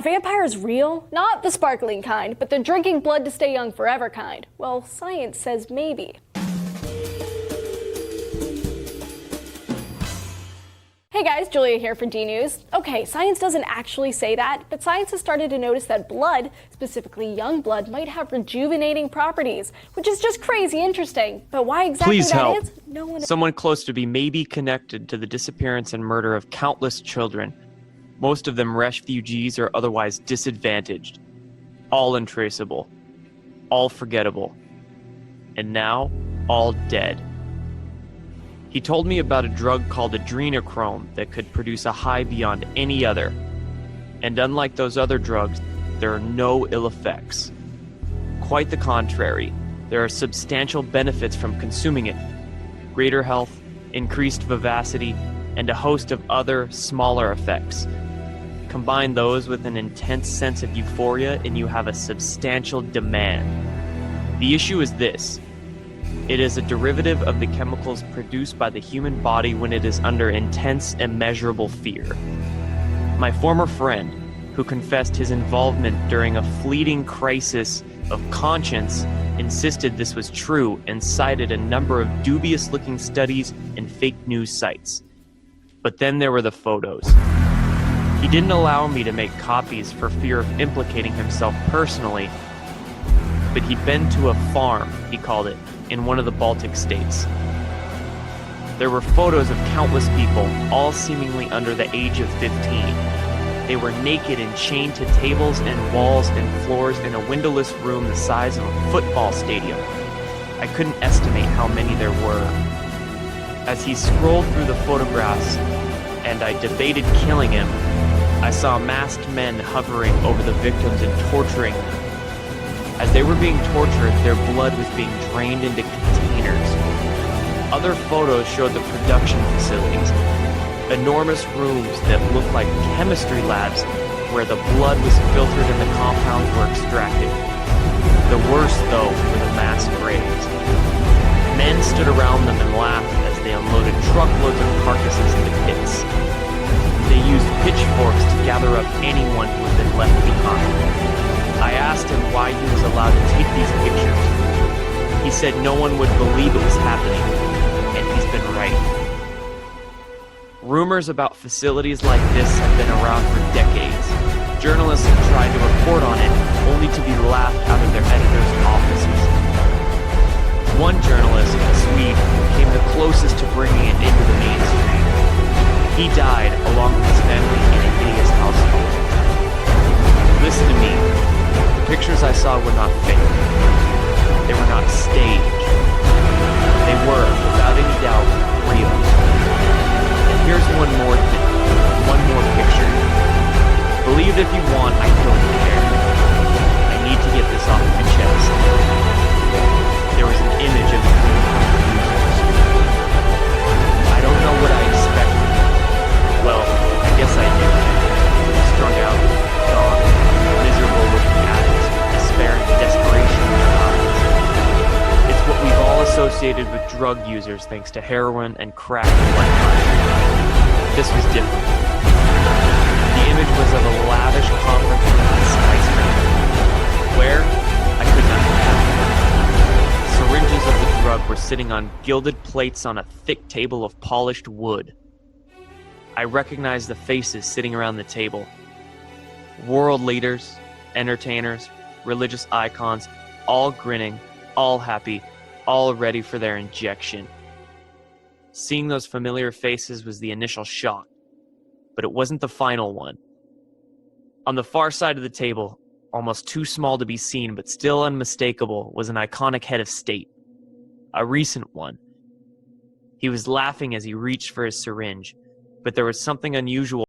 Are vampires real? Not the sparkling kind, but the drinking blood to stay young forever kind. Well, science says maybe. Hey guys, Julia here for DNews. Okay, science doesn't actually say that, but science has started to notice that blood, specifically young blood, might have rejuvenating properties, which is just crazy interesting. But why exactly Please that help. is, no one... Someone close to me may be connected to the disappearance and murder of countless children, most of them refugees or otherwise disadvantaged, all untraceable, all forgettable, and now all dead. He told me about a drug called adrenochrome that could produce a high beyond any other. And unlike those other drugs, there are no ill effects. Quite the contrary, there are substantial benefits from consuming it. Greater health, increased vivacity, and a host of other, smaller effects. Combine those with an intense sense of euphoria and you have a substantial demand. The issue is this. It is a derivative of the chemicals produced by the human body when it is under intense, immeasurable fear. My former friend, who confessed his involvement during a fleeting crisis of conscience, insisted this was true and cited a number of dubious-looking studies and fake news sites. But then there were the photos. He didn't allow me to make copies for fear of implicating himself personally, but he'd been to a farm, he called it, in one of the Baltic states. There were photos of countless people, all seemingly under the age of 15. They were naked and chained to tables and walls and floors in a windowless room the size of a football stadium. I couldn't estimate how many there were. As he scrolled through the photographs, and I debated killing him, I saw masked men hovering over the victims and torturing them. As they were being tortured, their blood was being drained into containers. Other photos showed the production facilities, enormous rooms that looked like chemistry labs where the blood was filtered and the compounds were extracted. The worst, though, were the mass graves. Men stood around them and laughed as they unloaded truckloads of carcasses into pits. They used pitchforks to gather up anyone who had been left behind. I asked him why he was allowed to take these pictures. He said no one would believe it was happening, and he's been right. Rumors about facilities like this have been around for decades. Journalists have tried to report on it, only to be laughed out of their editors' offices. One journalist, a Swede, came the closest to bringing it into the mainstream. He died along with his family in a hideous household. Listen to me. The pictures I saw were not fake. They were not staged. They were, without any doubt, real. And here's one more thing. One more picture. Believe it if you want, I don't care. I need to get this off my chest. There was an image of the users. I don't know what I expected. Well, I guess I do. Strung out, gone, miserable looking addicts, despair and desperation in their eyes. It's what we've all associated with drug users thanks to heroin and crack and whatnot. This was different. The image was of a lavish conference room in a skyscraper. Where? I could not imagine. Syringes of the drug were sitting on gilded plates on a thick table of polished wood. I recognized the faces sitting around the table. World leaders, entertainers, religious icons, all grinning, all happy, all ready for their injection. Seeing those familiar faces was the initial shock, but it wasn't the final one. On the far side of the table, almost too small to be seen but still unmistakable, was an iconic head of state. A recent one. He was laughing as he reached for his syringe, but there was something unusual